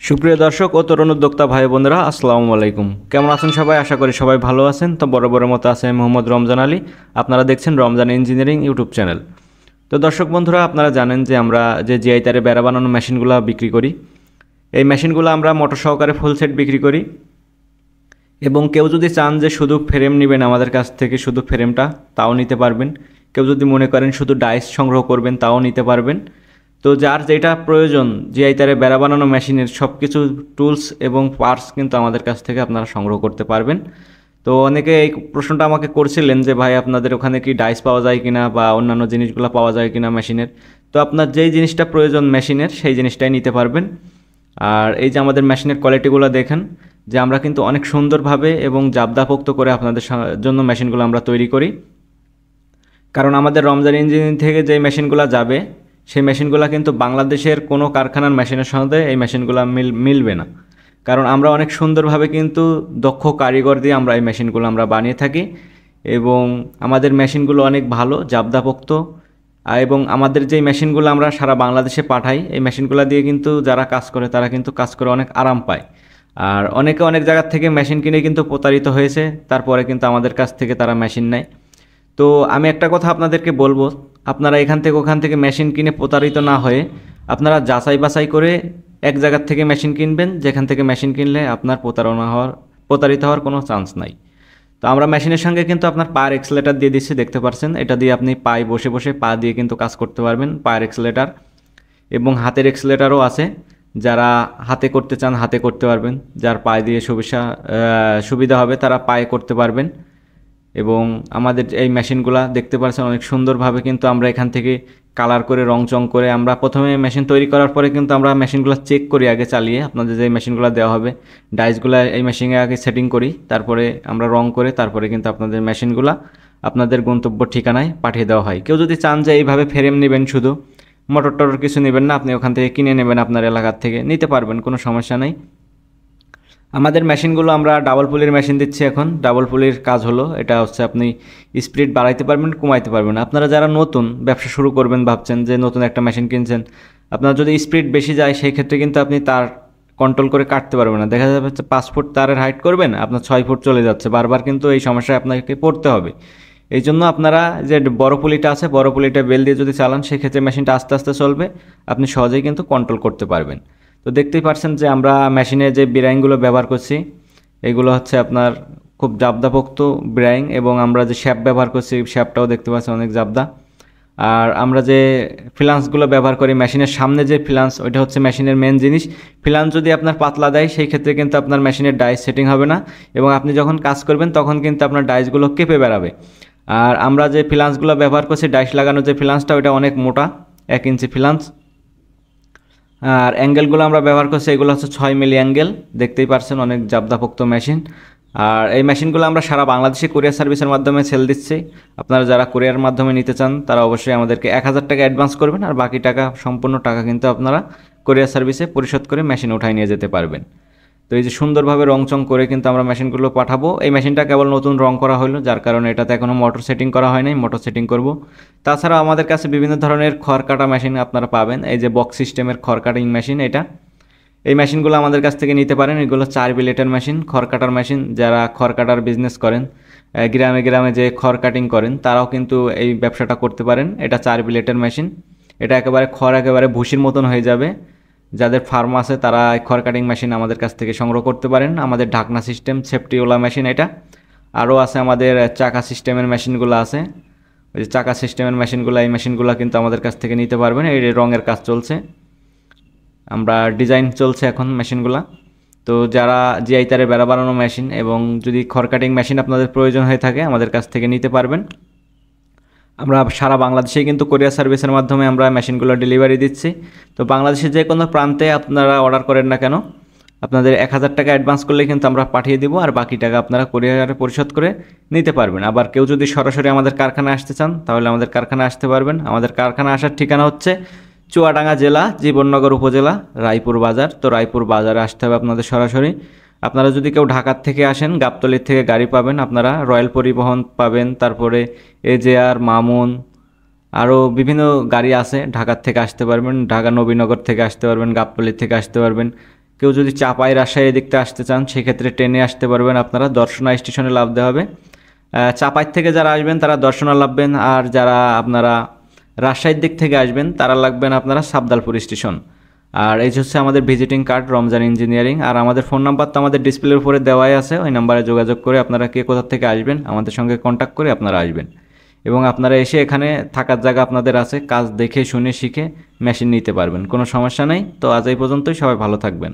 সুপ্রিয় দর্শক ও তরুণ উদ্যোক্তা ভাই বোনেরা, আসসালামু আলাইকুম। কেমন আছেন সবাই? আশা করি সবাই ভালো আছেন। তো বরাবরের মতো আছে মোহাম্মদ রমজান আলী। আপনারা দেখছেন রমজান ইঞ্জিনিয়ারিং ইউটিউব চ্যানেল। তো দর্শক বন্ধুরা, আপনারা জানেন যে আমরা যে জিআই তারে বেড়া বানানো মেশিনগুলো বিক্রি করি, এই মেশিনগুলো আমরা মোটর সহকারে ফুল সেট বিক্রি করি। এবং কেউ যদি চান যে শুধু ফ্রেম নেবেন আমাদের কাছ থেকে, শুধু ফ্রেমটা, তাও নিতে পারবেন। কেউ যদি মনে করেন শুধু ডাইস সংগ্রহ করবেন, তাও নিতে পারবেন। তো যার যেটা প্রয়োজন জিআই তারে বেড়া বানানো মেশিনের সব কিছু টুলস এবং পার্টস কিন্তু আমাদের কাছ থেকে আপনারা সংগ্রহ করতে পারবেন। তো অনেকে এই প্রশ্নটা আমাকে করছিলেন যে ভাই আপনাদের ওখানে কি ডাইস পাওয়া যায় কিনা বা অন্যান্য জিনিসগুলো পাওয়া যায় কিনা মেশিনের। তো আপনার যেই জিনিসটা প্রয়োজন মেশিনের, সেই জিনিসটাই নিতে পারবেন। আর এই যে আমাদের মেশিনের কোয়ালিটিগুলো দেখেন, যে আমরা কিন্তু অনেক সুন্দরভাবে এবং জাবদাপোক্ত করে আপনাদের জন্য মেশিনগুলো আমরা তৈরি করি। কারণ আমাদের রমজান ইঞ্জিনিয়ারিং থেকে যে মেশিনগুলো যাবে, সেই মেশিনগুলো কিন্তু বাংলাদেশের কোনো কারখানার মেশিনের সঙ্গে এই মেশিনগুলো মিলবে না। কারণ আমরা অনেক সুন্দরভাবে কিন্তু দক্ষ কারিগর দিয়ে আমরা এই মেশিনগুলো আমরা বানিয়ে থাকি। এবং আমাদের মেশিনগুলো অনেক ভালো জাবদাপোক্ত। এবং আমাদের যেই মেশিনগুলো আমরা সারা বাংলাদেশে পাঠাই, এই মেশিনগুলো দিয়ে কিন্তু যারা কাজ করে তারা কিন্তু কাজ করে অনেক আরাম পায়। আর অনেকে অনেক জায়গার থেকে মেশিন কিনে কিন্তু প্রতারিত হয়েছে, তারপরে কিন্তু আমাদের কাছ থেকে তারা মেশিন নেয়। তো আমি একটা কথা আপনাদেরকে বলবো, আপনারা এখান থেকে ওখান থেকে মেশিন কিনে প্রতারিত না হয়ে আপনারা যাচাই বাছাই করে এক জায়গার থেকে মেশিন কিনবেন, যেখান থেকে মেশিন কিনলে আপনার প্রতারিত হওয়ার কোনো চান্স নাই। তো আমরা মেশিনের সঙ্গে কিন্তু আপনার পায়ের এক্সেলেটার দিয়ে দিচ্ছি, দেখতে পাচ্ছেন। এটা দিয়ে আপনি পায়ে বসে বসে পা দিয়ে কিন্তু কাজ করতে পারবেন, পায়ের এক্সেলেটার। এবং হাতের এক্সেলেটারও আছে, যারা হাতে করতে চান হাতে করতে পারবেন, যার পায়ে দিয়ে সুবিধা হবে তারা পায়ে করতে পারবেন। এবং আমাদের এই মেশিনগুলা দেখতে পাচ্ছেন অনেক সুন্দরভাবে কিন্তু আমরা এখান থেকে কালার করে রং চং করে আমরা প্রথমে মেশিন তৈরি করার পরে কিন্তু আমরা মেশিনগুলো চেক করি আগে চালিয়ে। আপনাদের যে মেশিনগুলো দেওয়া হবে ডাইসগুলো এই মেশিনে আগে সেটিং করি, তারপরে আমরা রং করে তারপরে কিন্তু আপনাদের মেশিনগুলো আপনাদের গন্তব্য ঠিকানায় পাঠিয়ে দেওয়া হয়। কেউ যদি চান যে এইভাবে ফ্রেম নেবেন, শুধু মোটর টটর কিছু নেবেন না, আপনি ওখান থেকে কিনে নেবেন, আপনার এলাকার থেকে নিতে পারবেন, কোনো সমস্যা নেই। আমাদের মেশিনগুলো আমরা ডাবল পুলির মেশিন দিচ্ছি এখন। ডাবল পুলির কাজ হলো এটা হচ্ছে আপনি স্পিড বাড়াইতে পারবেন, কমাইতে পারবেন। আপনারা যারা নতুন ব্যবসা শুরু করবেন, ভাবছেন যে নতুন একটা মেশিন কিনছেন, আপনার যদি স্পিড বেশি যায় সেই ক্ষেত্রে কিন্তু আপনি তার কন্ট্রোল করে কাটতে পারবেন না। দেখা যাবে হচ্ছে 5 ফুট তারের হাইট করবেন, আপনার 6 ফুট চলে যাচ্ছে, বারবার কিন্তু এই সমস্যায় আপনাকে পড়তে হবে। এই জন্য আপনারা যে বড় পুলিটা আছে, বড় পুলিটা বেল দিয়ে যদি চালান, সেক্ষেত্রে মেশিনটা আস্তে আস্তে চলবে, আপনি সহজেই কিন্তু কন্ট্রোল করতে পারবেন। তো দেখতেই পাচ্ছেন যে আমরা মেশিনে যে বিরাইংগুলো ব্যবহার করছি, এগুলো হচ্ছে আপনার খুব জাবদাপোক্ত বিরাইং। এবং আমরা যে শ্যাপ ব্যবহার করছি, শ্যাপটাও দেখতে পাচ্ছেন অনেক জাবদা। আর আমরা যে ফ্লান্সগুলো ব্যবহার করি, মেশিনের সামনে যে ফ্লান্স, ওইটা হচ্ছে মেশিনের মেন জিনিস। ফ্লান্স যদি আপনার পাতলা দেয়, সেই ক্ষেত্রে কিন্তু আপনার মেশিনের ডাইস সেটিং হবে না, এবং আপনি যখন কাজ করবেন তখন কিন্তু আপনার ডাইসগুলো কেঁপে বেড়াবে। আর আমরা যে ফ্লান্সগুলো ব্যবহার করছি, ডাইস লাগানো যে ফ্লান্সটা, ওইটা অনেক মোটা, 1 ইঞ্চি ফ্লান্স। আর অ্যাঙ্গেলগুলো আমরা ব্যবহার করছি, এগুলো হচ্ছে 6 মিলি অ্যাঙ্গেল, দেখতেই পারছেন অনেক জাবদাপোক্ত মেশিন। আর এই মেশিনগুলো আমরা সারা বাংলাদেশে কুরিয়ার সার্ভিসের মাধ্যমে সেল দিচ্ছি। আপনারা যারা কুরিয়ার মাধ্যমে নিতে চান তারা অবশ্যই আমাদেরকে 1000 টাকা অ্যাডভান্স করবেন, আর বাকি টাকা সম্পূর্ণ টাকা কিন্তু আপনারা কুরিয়ার সার্ভিসে পরিশোধ করে মেশিন উঠাই নিয়ে যেতে পারবেন। তো এই যে সুন্দরভাবে রং চং করে কিন্তু আমরা মেশিনগুলো পাঠাবো। এই মেশিনটা কেবল নতুন রং করা হলো, যার কারণে এটাতে এখনও মোটর সেটিং করা হয় নাই, মোটর সেটিং করব। তাছাড়া আমাদের কাছে বিভিন্ন ধরনের খড় কাটা মেশিন আপনারা পাবেন। এই যে বক্স সিস্টেমের খড় কাটিং মেশিন, এই মেশিনগুলো আমাদের কাছ থেকে নিতে পারেন। এগুলো 4 বিলেটের মেশিন, খড় কাটার মেশিন। যারা খড় কাটার বিজনেস করেন, গ্রামে গ্রামে যে খড় কাটিং করেন, তারাও কিন্তু এই ব্যবসাটা করতে পারেন। এটা 4 বিলেটের মেশিন। এটা একেবারে খড় একেবারে ভুসির মতন হয়ে যাবে। যাদের ফার্ম আছে তারা খড় কাটিং মেশিন আমাদের কাছ থেকে সংগ্রহ করতে পারেন। আমাদের ঢাকনা সিস্টেম সেফটিওয়ালা মেশিন এটা। আরও আছে আমাদের চাকা সিস্টেমের মেশিনগুলো আছে, ওই যে চাকা সিস্টেমের মেশিনগুলো, এই মেশিনগুলো কিন্তু আমাদের কাছ থেকে নিতে পারবেন। এই রঙের কাজ চলছে, আমরা ডিজাইন চলছে এখন মেশিনগুলা। তো যারা জিআই তারে বেড়া বানানো মেশিন এবং যদি খড় কাটিং মেশিন আপনাদের প্রয়োজন হয়ে থাকে, আমাদের কাছ থেকে নিতে পারবেন। আমরা সারা বাংলাদেশেই কিন্তু কোরিয়ার সার্ভিসের মাধ্যমে আমরা মেশিনগুলো ডেলিভারি দিচ্ছি। তো বাংলাদেশের যে কোনো প্রান্তে আপনারা অর্ডার করেন না কেন, আপনাদের 1000 টাকা অ্যাডভান্স করলে কিন্তু আমরা পাঠিয়ে দিব, আর বাকি টাকা আপনারা কুরিয়ারে পরিশোধ করে নিতে পারবেন। আবার কেউ যদি সরাসরি আমাদের কারখানায় আসতে চান, তাহলে আমাদের কারখানায় আসতে পারবেন। আমাদের কারখানা আসার ঠিকানা হচ্ছে চুয়াডাঙ্গা জেলা, জীবননগর উপজেলা, রায়পুর বাজার। তো রায়পুর বাজারে আসতে হবে আপনাদের সরাসরি। আপনারা যদি কেউ ঢাকার থেকে আসেন, গাবতলীর থেকে গাড়ি পাবেন, আপনারা রয়্যাল পরিবহন পাবেন, তারপরে এজেআর, মামুন, আরও বিভিন্ন গাড়ি আছে। ঢাকার থেকে আসতে পারবেন, ঢাকা নবীনগর থেকে আসতে পারবেন, গাবতলী থেকে আসতে পারবেন, কেউ যদি চাপাই রাজশাহী দিকতে আসতে চান সেক্ষেত্রে ট্রেনে আসতে পারবেন আপনারা, দর্শনা স্টেশনে নামতে হবে। চাপাই থেকে যারা আসবেন তারা দর্শনা নামবেন, আর যারা আপনারা রাজশাহীর দিক থেকে আসবেন তারা লাগবেন আপনারা সাবদালপুর স্টেশন। আর এই হচ্ছে আমাদের ভিজিটিং কার্ড রমজান ইঞ্জিনিয়ারিং। আর আমাদের ফোন নাম্বার তো আমাদের ডিসপ্লের উপরে দেওয়াই আছে, ওই নাম্বারে যোগাযোগ করে আপনারা কে কোথা থেকে আসবেন আমাদের সঙ্গে কন্ট্যাক্ট করে আপনারা আসবেন, এবং আপনারা এসে এখানে থাকার জায়গা আপনাদের আছে, কাজ দেখে শুনে শিখে মেশিন নিতে পারবেন, কোনো সমস্যা নেই। তো আজ এই পর্যন্তই, সবাই ভালো থাকবেন।